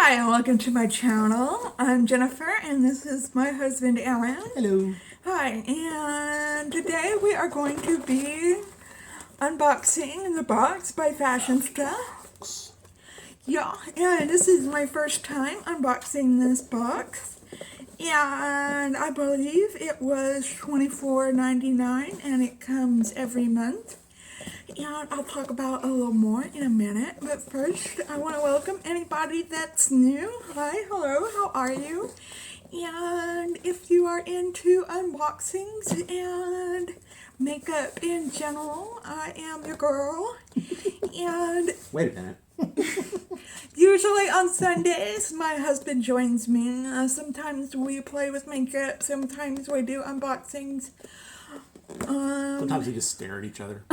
Hi, and welcome to my channel. I'm Jennifer, and this is my husband, Aaron. Hello. Hi, and today we are going to be unboxing the box by Fashionsta. Yeah, and this is my first time unboxing this box. And I believe it was $24.99, and it comes every month. And I'll talk about a little more in a minute, but first I want to welcome anybody that's new. Hi, hello, how are you? And if you are into unboxings and makeup in general, I am your girl. And wait a minute. Usually on Sundays, my husband joins me. Sometimes we play with makeup, sometimes we do unboxings. Sometimes we just stare at each other.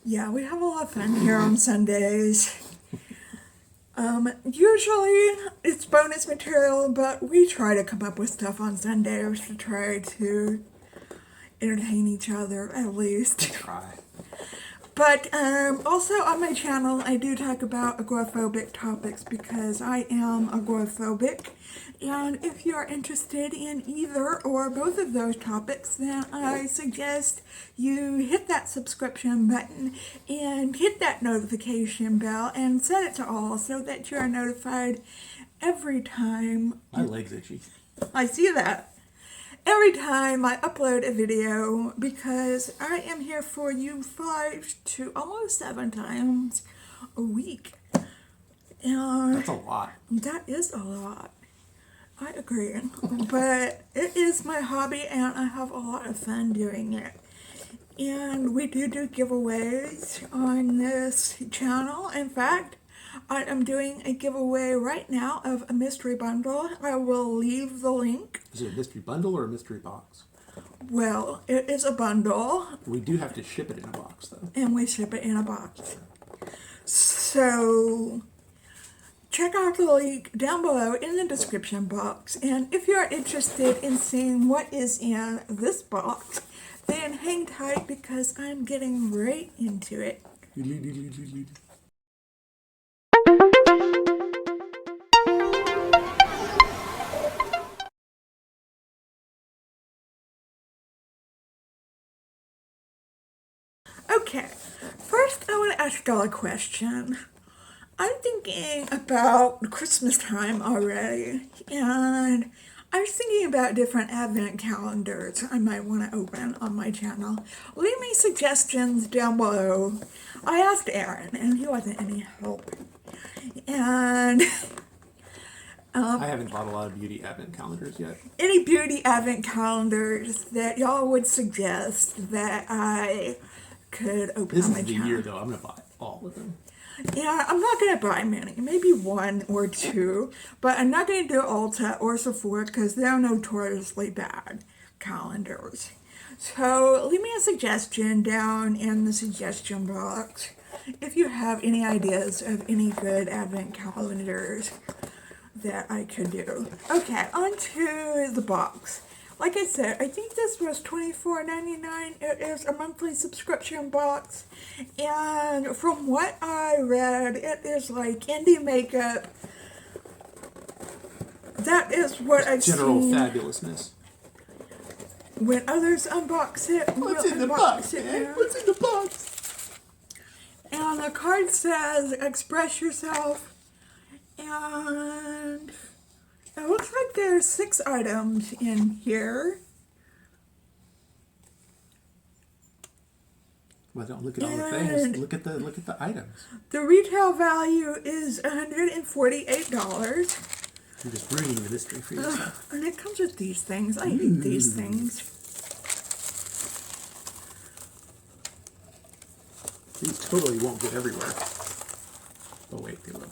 Yeah, we have a lot of fun here on Sundays. Usually it's bonus material, but we try to come up with stuff on Sundays to try to entertain each other, at least. Try. But also on my channel, I do talk about agoraphobic topics because I am agoraphobic. And if you are interested in either or both of those topics, then I suggest you hit that subscription button and hit that notification bell and set it to all so that you are notified every time. My leg's itchy. I see that. Every time I upload a video, because I am here for you 5 to almost 7 times a week. And that's a lot. That is a lot. I agree. But it is my hobby and I have a lot of fun doing it. And we do giveaways on this channel. In fact, I am doing a giveaway right now of a mystery bundle. I will leave the link. Is it a mystery bundle or a mystery box? Well, it is a bundle. We do have to ship it in a box, though. And we ship it in a box. So, check out the link down below in the description box. And if you're interested in seeing what is in this box, then hang tight because I'm getting right into it. Okay, first I want to ask y'all a question. I'm thinking about Christmas time already, and I was thinking about different advent calendars I might want to open on my channel. Leave me suggestions down below. I asked Aaron, and he wasn't any help. And I haven't bought a lot of beauty advent calendars yet. Any beauty advent calendars that y'all would suggest that I could open on my channel? This is the year, though. I'm going to buy all of them. Yeah, I'm not going to buy many, maybe 1 or 2, but I'm not going to do Ulta or Sephora because they're notoriously bad calendars. So leave me a suggestion down in the suggestion box if you have any ideas of any good advent calendars that I could do. Okay, on to the box. Like I said, I think this was $24.99. It is a monthly subscription box. And from what I read, it is like indie makeup. That is what I've seen. General fabulousness. When others unbox it, What's in the box, man? What's in the box? And the card says, express yourself. And it looks like there's 6 items in here. Well, don't look at all the things. Look at the items. The retail value is $148. You're just ruining the mystery for yourself. And it comes with these things. I hate these things. These totally won't get everywhere. Oh wait, they will.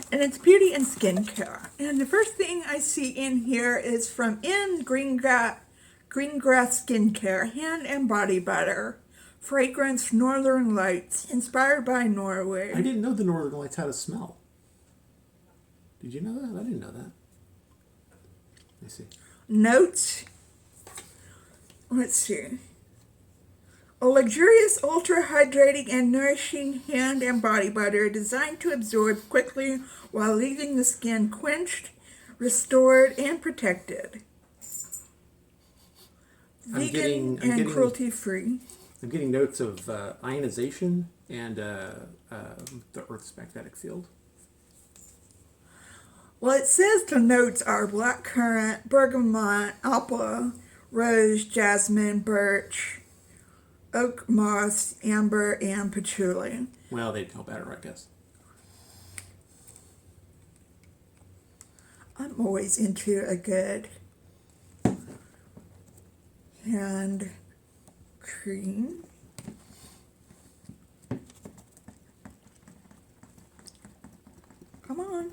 And it's beauty and skincare. And the first thing I see in here is from Greengrass Skincare, hand and body butter. Fragrance Northern Lights, inspired by Norway. I didn't know the Northern Lights had a smell. Did you know that? I didn't know that. Let me see. Notes. Let's see. A luxurious, ultra-hydrating, and nourishing hand and body butter designed to absorb quickly while leaving the skin quenched, restored, and protected. Vegan and cruelty-free. I'm getting notes of ionization and the Earth's magnetic field. Well, it says the notes are blackcurrant, bergamot, apple, rose, jasmine, birch, oak moss, amber, and patchouli. Well, they'd know better, I guess. I'm always into a good hand cream. Come on.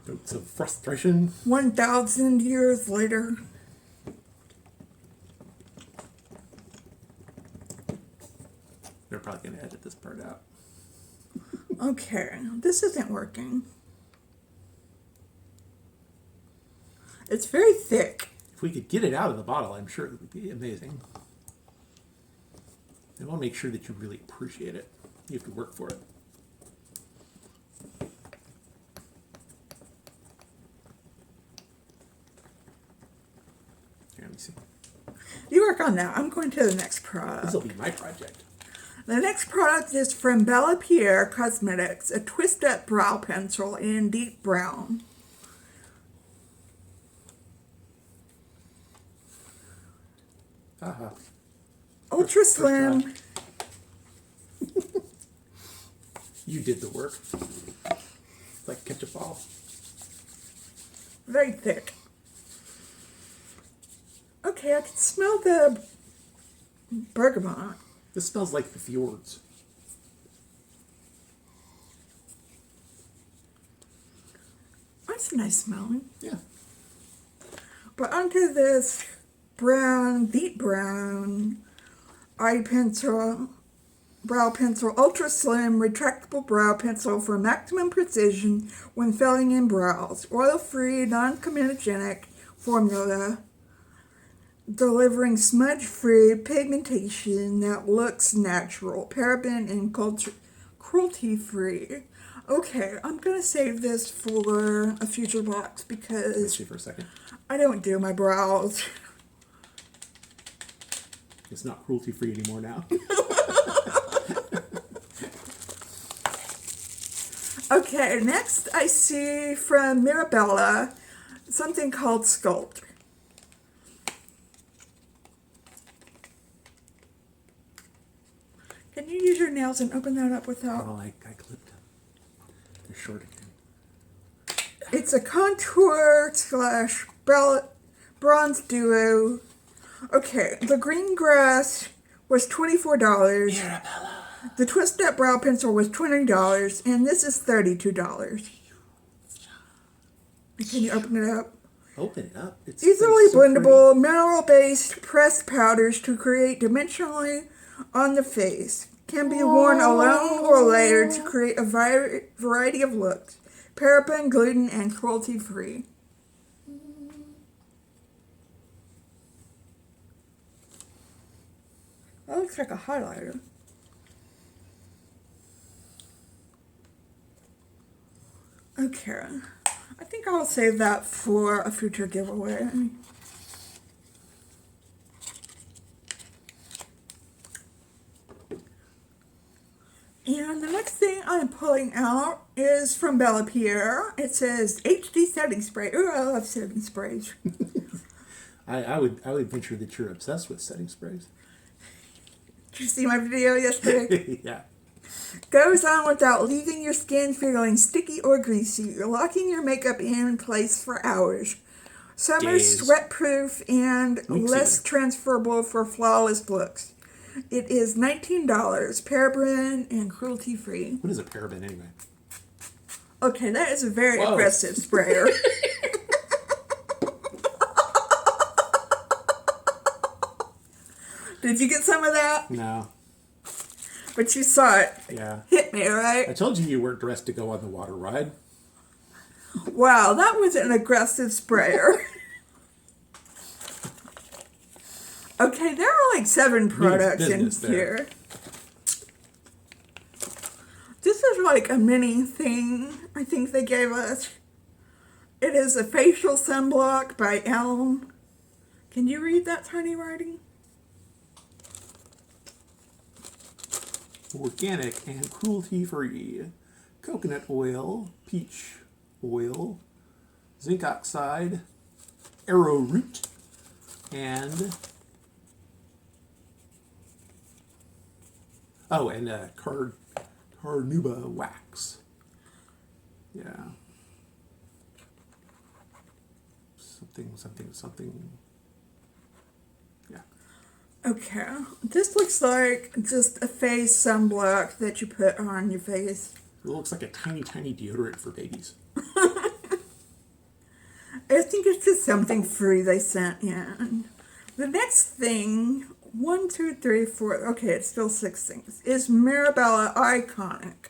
Notes of frustration. 1,000 years later. They're probably going to edit this part out. Okay, this isn't working. It's very thick. If we could get it out of the bottle, I'm sure it would be amazing. I want to make sure that you really appreciate it. You have to work for it. Here, let me see. You work on that. I'm going to the next product. This will be my project. The next product is from Bella Pierre Cosmetics, a twist-up brow pencil in deep brown. Ultra slim. You did the work. Like ketchup ball. Very thick. Okay, I can smell the bergamot. This smells like the fjords. That's nice smelling. Yeah. But onto this brown, deep brown eye pencil, brow pencil, ultra slim, retractable brow pencil for maximum precision when filling in brows. Oil-free, non-comedogenic formula, delivering smudge-free pigmentation that looks natural, paraben and cruelty-free. Okay, I'm gonna save this for a future box because For a second. I don't do my brows. It's not cruelty-free anymore now. Okay, next I see from Mirabella something called Sculpt. Can you use your nails and open that up without? Oh, I clipped them. They're short again. It's a contour slash bronze duo. Okay, the green grass was $24. Mirabella. The twist up brow pencil was $20, and this is $32. Can you open it up? Open it up. It's Easily so blendable, mineral-based pressed powders to create dimensionally on the face. Can be worn alone or layered to create a variety of looks. Paraben, gluten, and cruelty-free. That looks like a highlighter. Okay. I think I'll save that for a future giveaway. And the next thing I'm pulling out is from Bella Pierre. It says HD setting spray. Ooh, I love setting sprays. I would venture that you're obsessed with setting sprays. Did you see my video yesterday? Yeah. Goes on without leaving your skin feeling sticky or greasy, locking your makeup in place for hours. Summer Days. sweat-proof and Weeks less even. transferable for flawless looks. It is $19, paraben and cruelty-free. What is a paraben anyway? Okay, that is a very Whoa. aggressive sprayer. Did you get some of that? No. but you saw it Yeah. hit me, right? I told you weren't dressed to go on the water ride. Wow, that was an aggressive sprayer. Okay, there are like 7 products in business there. here. This is like a mini thing I think they gave us. It is a facial sunblock by Elm. Can you read that tiny writing? Organic and cruelty-free. Coconut oil, peach oil, zinc oxide, arrowroot, and carnauba wax. Yeah. Something. Yeah. Okay, this looks like just a face sunblock that you put on your face. It looks like a tiny deodorant for babies. I think it's just something free they sent in. The next thing, 1, 2, 3, 4, okay, it's still 6 things, is Mirabella Iconic.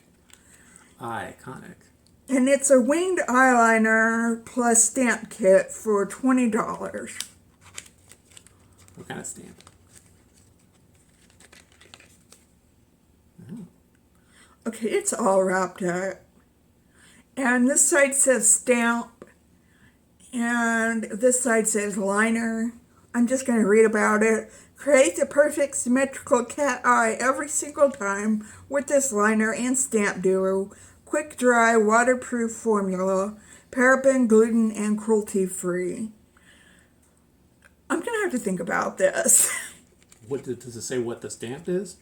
Iconic. And it's a winged eyeliner plus stamp kit for $20. What kind of stamp? Okay, it's all wrapped up. And this side says stamp. And this side says liner. I'm just going to read about it. Create the perfect symmetrical cat eye every single time with this liner and stamp duo. Quick dry, waterproof formula. Paraben, gluten, and cruelty-free. I'm going to have to think about this. What does it say what the stamp is?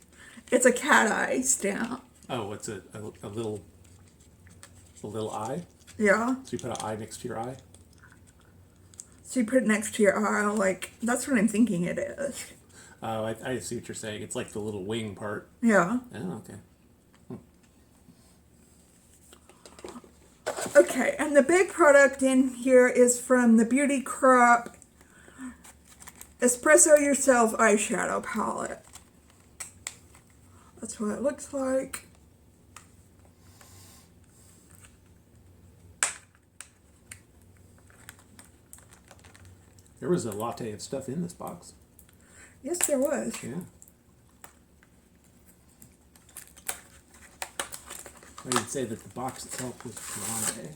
It's a cat eye stamp. Oh, it's a little eye? Yeah. So you put an eye next to your eye? So you put it next to your eye, like, that's what I'm thinking it is. Oh, I see what you're saying. It's like the little wing part. Yeah. Oh, okay. Okay, and the big product in here is from the Beauty Crop Espresso Yourself eyeshadow palette. That's what it looks like. There was a latte of stuff in this box. Yes, there was. Yeah. I didn't say that the box itself was latte.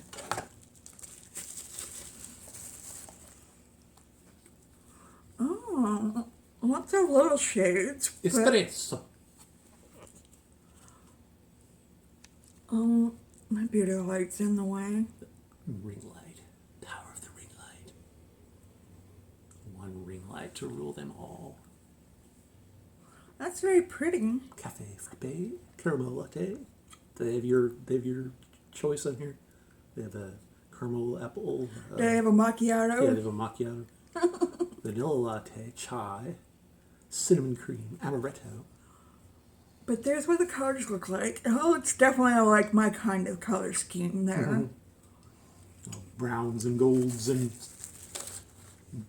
Oh, lots of little shades. but- Espresso. My beauty light's in the way. Ring light. Power of the ring light. One ring light to rule them all. That's very pretty. Cafe frappe, caramel latte. They have your choice on here. They have a caramel apple. Do they have a macchiato? Yeah, they have a macchiato. Vanilla latte, chai, cinnamon cream, amaretto. But there's what the colors look like. Oh, it's definitely like my kind of color scheme there. Browns and golds and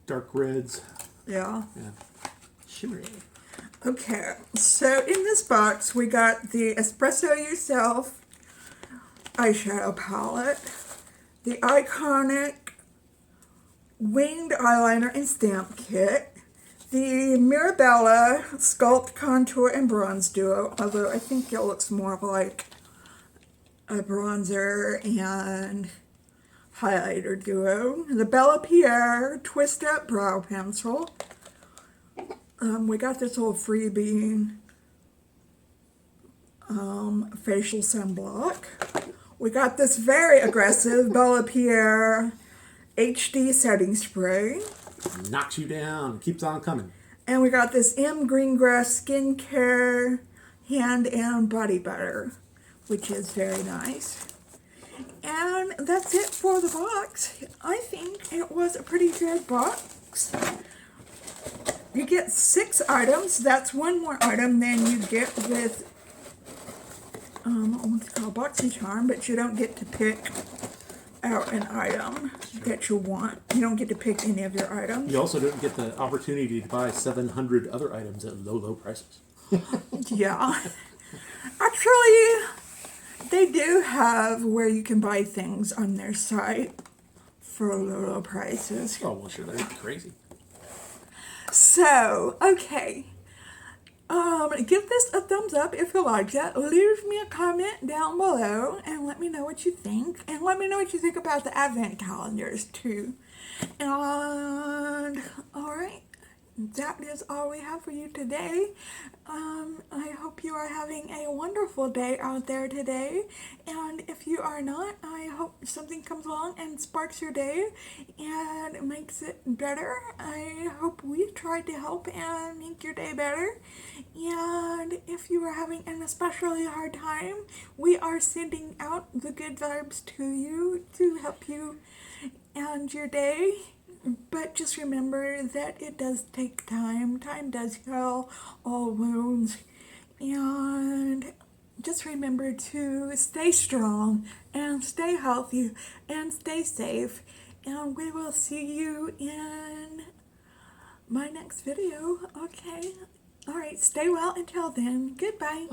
dark reds. Yeah. Yeah. Shimmery. Okay, so in this box we got the Espresso Yourself eyeshadow palette, the Iconic winged eyeliner and stamp kit, the Mirabella Sculpt Contour and Bronze Duo, although I think it looks more like a bronzer and highlighter duo, the Bella Pierre Twist Up Brow Pencil. We got this little freebie facial sunblock. We got this very aggressive Bella Pierre HD setting spray. Knocks you down. Keeps on coming. And we got this M Greengrass Skincare Hand and Body Butter, which is very nice. And that's it for the box. I think it was a pretty good box. You get 6 items. That's one more item than you get with what's it called, BoxyCharm, but you don't get to pick out an item that you want. You don't get to pick any of your items. You also don't get the opportunity to buy 700 other items at low prices. Yeah. Actually, they do have where you can buy things on their site for low prices. Oh, well, sure, they're crazy. So, okay. Give this a thumbs up if you liked it. Leave me a comment down below and let me know what you think. And let me know what you think about the advent calendars too. And, alright. That is all we have for you today. I hope you are having a wonderful day out there today. And if you are not, I hope something comes along and sparks your day and makes it better. I hope we tried to help and make your day better. And if you are having an especially hard time, we are sending out the good vibes to you to help you end your day. But just remember that it does take time. Time does heal all wounds. And just remember to stay strong and stay healthy and stay safe. And we will see you in my next video. Okay. All right. Stay well until then. Goodbye.